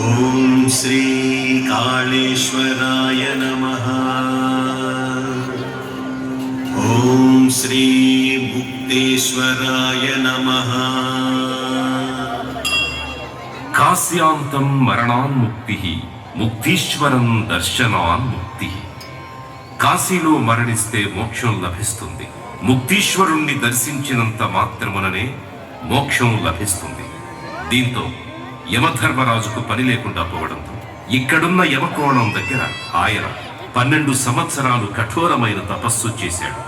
ఓం శ్రీ కాళేశ్వరాయ నమః. ఓం శ్రీ ముక్తేశ్వరాయ నమః. కాశ్యాంతం మరణాన్ముక్తి, ముక్తీశ్వరం దర్శనాన్ముక్తి. కాశీలో మరణిస్తే మోక్షం లభిస్తుంది. ముక్తీశ్వరుణ్ణి దర్శించినంత మాత్రముననే మోక్షం లభిస్తుంది. దీంతో యమధర్మరాజుకు పని లేకుండా పోవడంతో ఇక్కడున్న యమకోణం దగ్గర ఆయన 12 సంవత్సరాలు కఠోరమైన తపస్సు చేశాడు.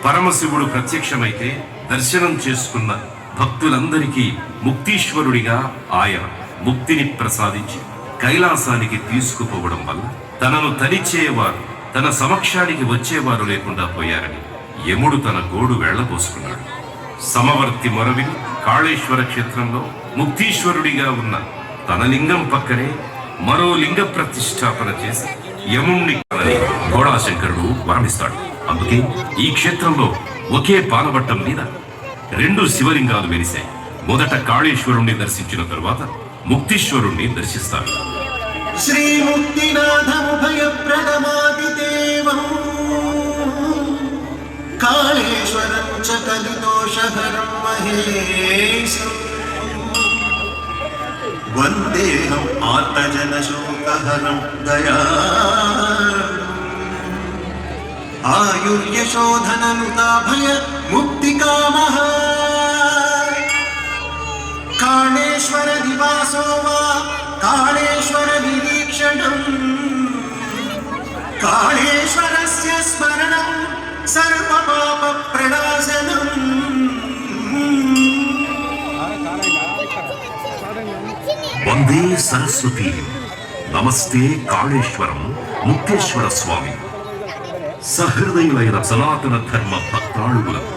పరమశివుడు ప్రత్యక్షమైతే దర్శనం చేసుకున్న భక్తులందరికీ ముక్తీశ్వరుడిగా ఆయన ముక్తిని ప్రసాదించి కైలాసానికి తీసుకుపోవడం వల్ల తనను తలిచేవారు, తన సమక్షానికి వచ్చేవారు లేకుండా పోయారని యముడు తన గోడు వెళ్లబోసుకున్నాడు. సమవర్తి మొరవిని కాళేశ్వర క్షేత్రంలో ముక్తీశ్వరుడిగా ఉన్న తన లింగం పక్కనే మరో లింగ ప్రతిష్టాపన చేసి యముణ్ణి ఘోడాశంకరుడు వరమిస్తాడు. అందుకే ఈ క్షేత్రంలో ఒకే పాలవట్టం మీద 2 శివలింగాలు వెలిశాయి. మొదట కాళేశ్వరుణ్ణి దర్శించిన తరువాత ముక్తీశ్వరుణ్ణి దర్శిస్తారు. శ్రీ ముక్తినాథముభయప్రదమాదిదేవం కాళేశ్వరం చ కలిదోషహరం మహేశం వందేహం ఆర్తజనశోకహరం దయాళుం ఆయుర్యశోధననుతాభయ ముక్తికామః కాళేశ్వర నివాసో వా కాళేశ్వర నిరీక్షణం కాళేశ్వరస్య స్మరణం సర్వపాప ప్రణాశనం. వందే సరస్వతి, నమస్తే కాళేశ్వరం ముక్తేశ్వర స్వామి. సహృదయులైన సనాతన ధర్మ భక్తాళువులకు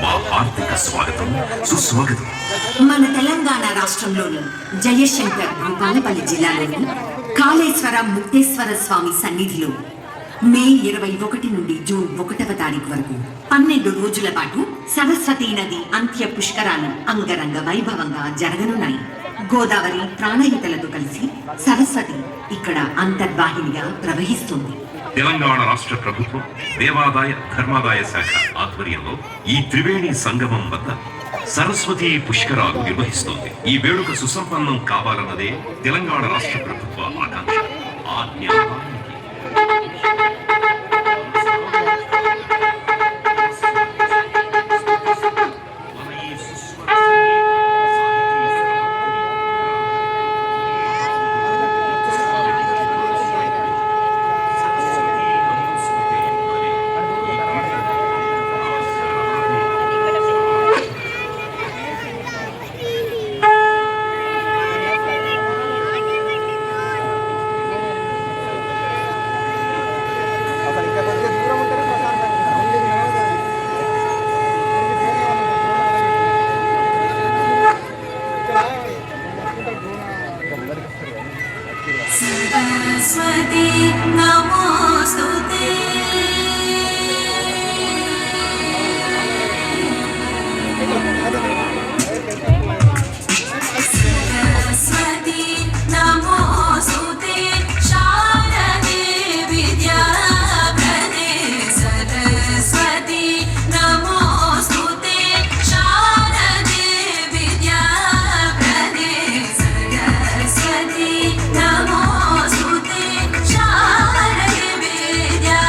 మా హార్దిక స్వాగతం, సుస్వాగతం. మన తెలంగాణ రాష్ట్రంలోని జయశంకర్ భూపాలపల్లి జిల్లాలోని కాళేశ్వర ముక్తేశ్వర స్వామి సన్నిధిలో మే 21 నుండి జూన్ 1వ తారీఖు వరకు 12 రోజుల పాటు సరస్వతీ నది అంత్య పుష్కరాలు అంగరంగ వైభవంగా జరగనున్నాయి. గోదావరి ప్రాణహితలతో కలిసి సరస్వతి ఇక్కడ అంతర్వాహినిగా ప్రవహిస్తుంది. తెలంగాణ రాష్ట్ర ప్రభుత్వం దేవాదాయ ధర్మాదాయ శాఖ ఆధ్వర్యంలో ఈ త్రివేణి సంగమం వద్ద సరస్వతి పుష్కరాలు నిర్వహిస్తోంది. ఈ వేడుక సుసంపన్నం కావాలన్నదే తెలంగాణ రాష్ట్ర ప్రభుత్వ ఆకాంక్ష. ఆ జ్ఞానానికి सरस्वती नमोस्तुते सरस्वती नमोस्तुते शारदे विद्याप्रदे सरस्वती नमोस्तुते शारदे विद्याप्रदे सरस्वती नमो शारदे विद्या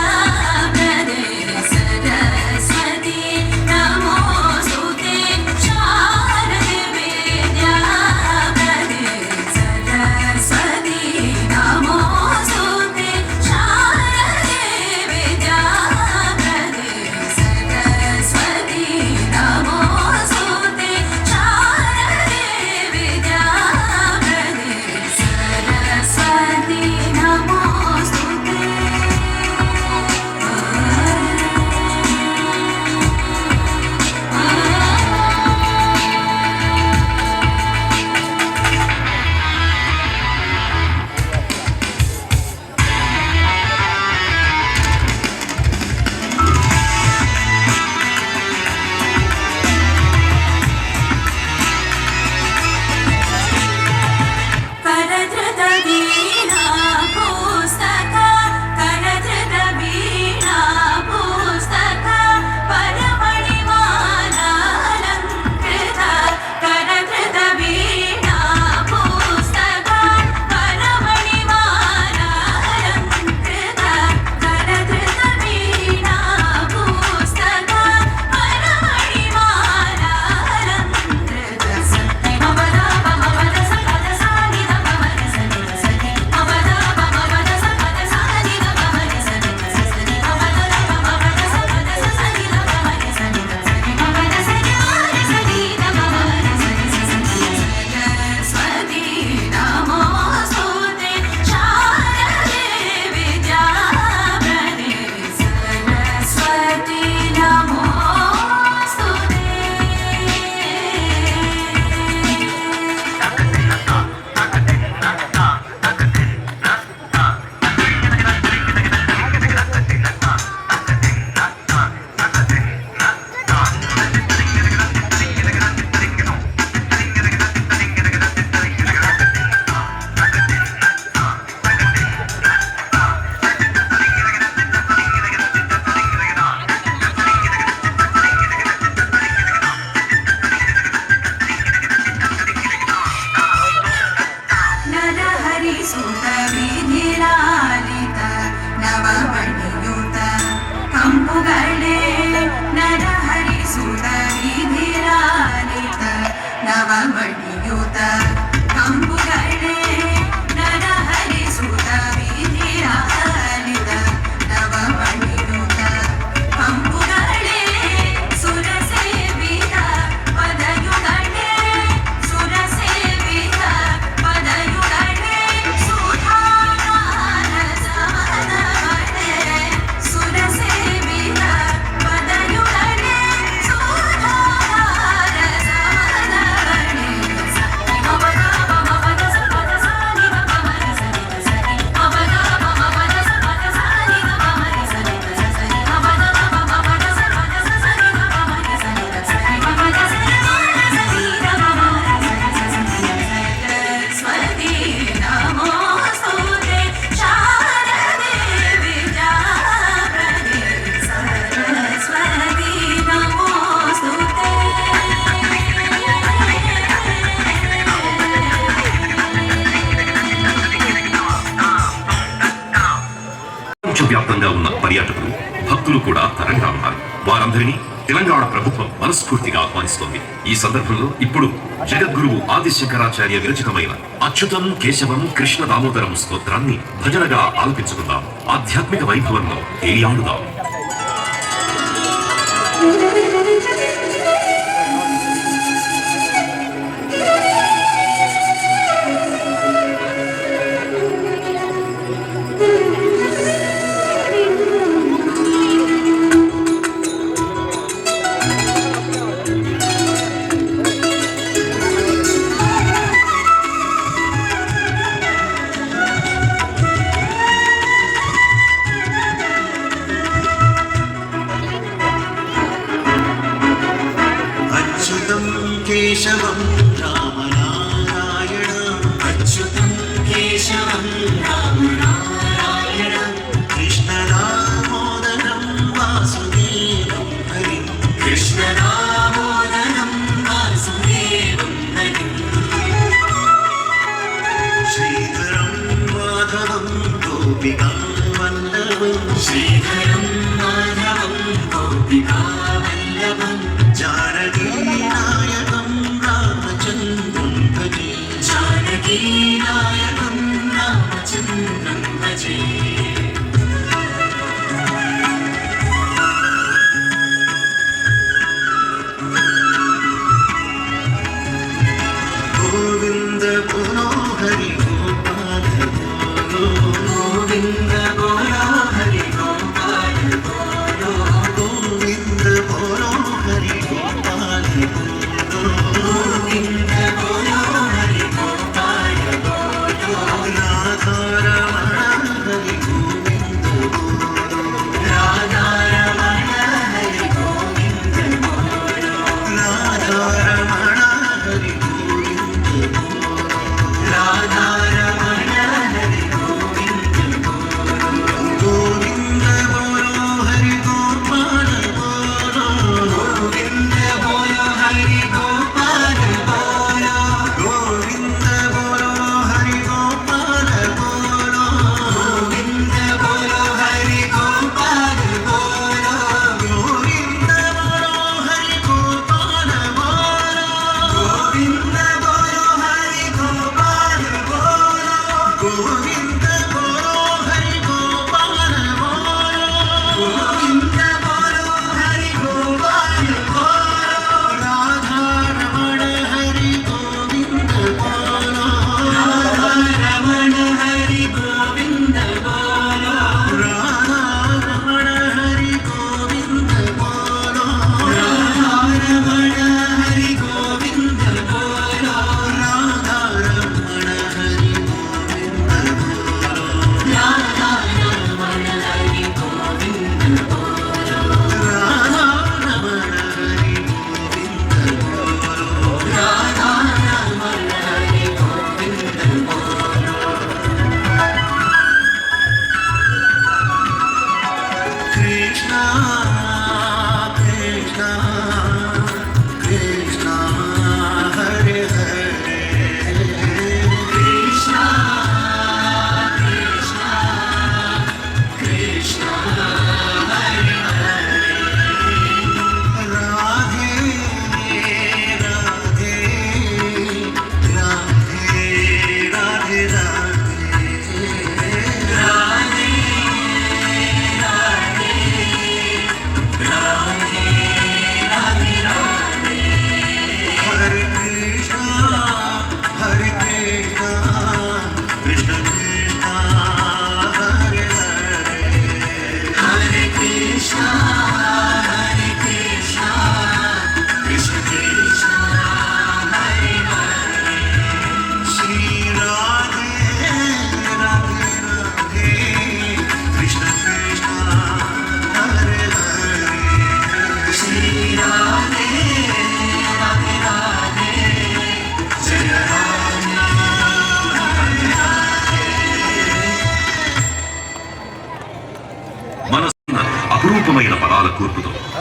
हरिसुत विधिलालित नवमणियुत कंपुगळे नरहरिसुत विधिलालित नवमणियुत कंपुगळे नरहरिसुत विधिलालित नवमणियुत कंपुगळे सुरसेवित पदयुगळे सुरसेवित पदयुगळे सुधारसमनवळे सुरसेवित पदयुगळे सुधारसमनवळे सरस्वती नमोस्तुते शारदे विद्याप्रदे सरस्वती नमोस्तुते ప్రపంచవ్యాప్తంగా ఉన్న పర్యాటకులు భక్తులు కూడా తరంగాలున్నారు. వారందరినీ తెలంగాణ ప్రభుత్వం మనస్ఫూర్తిగా ఆహ్వానిస్తోంది. ఈ సందర్భంలో ఇప్పుడు జగద్గురువు ఆదిశంకరాచార్య విరచితమైన అచ్యుతం కేశవం కృష్ణ దామోదరం స్తోత్రాన్ని భజనగా ఆలపించుకుందాం. ఆధ్యాత్మిక వైభవంలో తేలియాడుదాం. అచ్యుతం కేశవం రామనారాయణం अच्युतं केशवं रामनारायणं కృష్ణదామోదరం వాసుదేవం హరిం कृष्णदामोदरं वासुदेवं हरिं శ్రీధరం మాధవం గోపికా వల్లభం श्रीधरं माधवं गोपिकावल्लभं జానకీ నాయకం రామచంద్రం భజే जानकीनायकं रामचन्द्रं भजे గోవింద పునో హరి గోపాల गोविन्द गोलो हरि गोपाल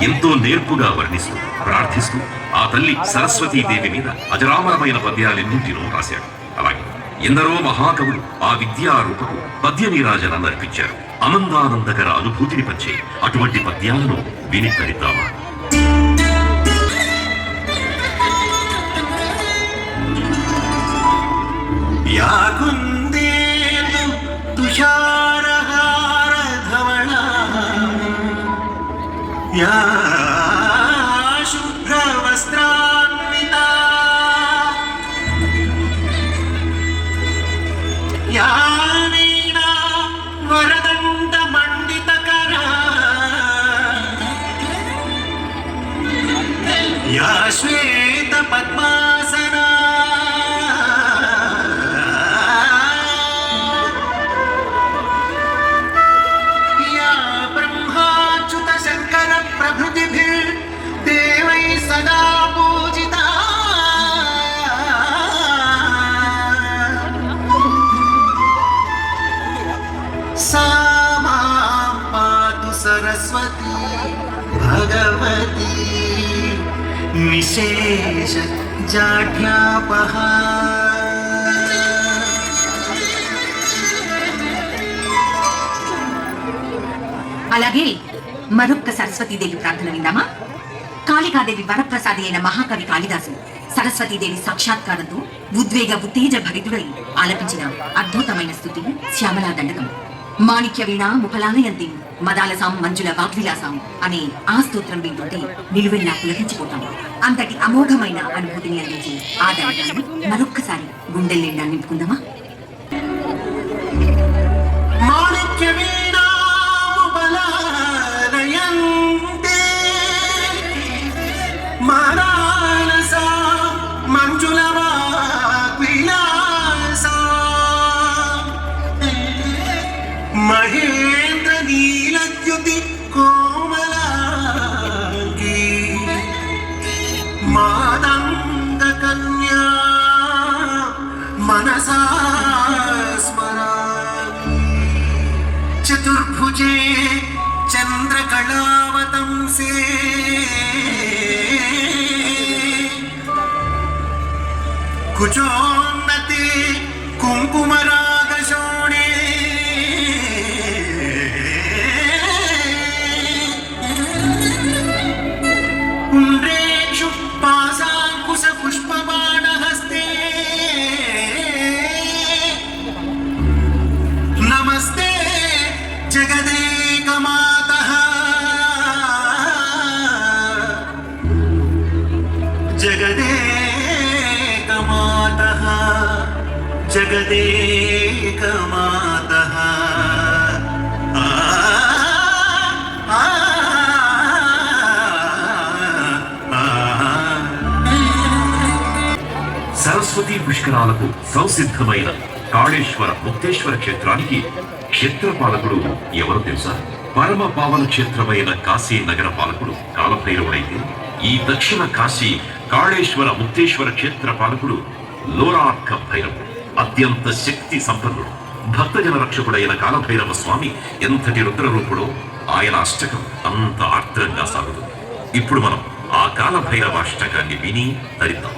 ఎంతో నేర్పుగా వర్ణిస్తూ ప్రార్థిస్తూ ఆ తల్లి సరస్వతీదేవి మీద అజరామరమైన పద్యాలెన్నింటినో రాశాడు. అలాగే ఎందరో మహాకవులు ఆ విద్యా రూపకు పద్య నీరాజనాన్ని అర్పించారు. ఆనందానందకర అనుభూతిని పంచే అటువంటి పద్యాలను విని తరిద్దామా. యా కుందేందు తుషారహార ధవళ యా శుభ్ర వస్త్రాన్విత యా వీణా వరదండ మండితకర యా శ్వేత పద్మాసనా సదా పూజిత సా మాం పాతు సరస్వతి భగవతి నిశేష జాఢ్యాపహ. అలాగే మరొక్క సరస్వతీదేవి ప్రార్థన విందామా. కాళికాదేవి వరప్రసాది అయిన మహాకవి కాళిదాసు సరస్వతీదేవి సాక్షాత్కారంతో ఉద్వేగ ఉత్తేజ భరితుడై ఆలపించిన అద్భుతమైన స్తుతి శ్యామలా దండకం. మాణిక్య వీణ ముఖలానయంతి మదాలసాం మంజుల వాగ్విలాసాం అనే ఆ స్తోత్రం వింటుంటే నిలువెల్లా పులకించిపోతాం. అంతటి అమోఘమైన అనుభూతిని అందించే ఆ దండకాన్ని మరొక్కసారి గుండెల్ నిండా నింపుకుందామా. మాణిక్య వీణా ముఖలానయంతి మదాలసా మంజుల వాగ్విలాసా మహేంద్ర నీలద్యుతి కోమలాంగి మాతంగ కన్యా మనసా స్మరామి. చతుర్భుజే చంద్రకళావతంసే కుచోన్నతే కుంకుమరాగశోణే పుండ్రేక్షు పాశాంకుశ పుష్పబాణహస్తే నమస్తే జగదేకమాతః జగదేకమాతః జగదేకమాతః. ఆ ఆ సరస్వతీ పుష్కరాలకు సంసిద్ధమైన కాళేశ్వర ముక్తేశ్వర క్షేత్రానికి క్షేత్రపాలకుడు ఎవరు తెలుసా? పరమ పావన క్షేత్రమైన కాశీ నగర పాలకుడు కాలభైరవుడైతే, ఈ దక్షిణ కాశీ కాళేశ్వర ముక్తేశ్వర క్షేత్ర పాలకుడు లోరార్క భైరవుడు. అత్యంత శక్తి సంపన్నుడు, భక్తజన రక్షకుడైన కాలభైరవ స్వామి ఎంతటి రుద్రరూపుడో ఆయన అష్టకం అంత ఆర్ద్రంగా సాగుతుంది. ఇప్పుడు మనం ఆ కాలభైరవ అష్టకాన్ని విని తరిద్దాం.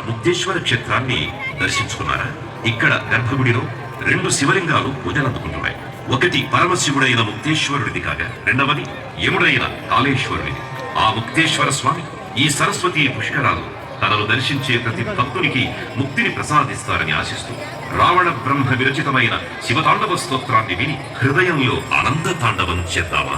ముక్తేశ్వర క్షేత్రాన్ని దర్శించుకున్నారా? ఇక్కడ గర్భగుడిలో 2 శివలింగాలు పూజలందుకుంటున్నాయి. ఒకటి పరమశివుడైన ముక్తేశ్వరుడిది కాగా రెండవది యముడైన కాళేశ్వరుడిది. ఆ ముక్తేశ్వర స్వామి ఈ సరస్వతి పుష్కరాలు తనను దర్శించే ప్రతి భక్తునికి ముక్తిని ప్రసాదిస్తారని ఆశిస్తూ రావణ బ్రహ్మ విరచితమైన శివతాండవ స్తోత్రాన్ని విని హృదయంలో ఆనంద తాండవం చేద్దామా?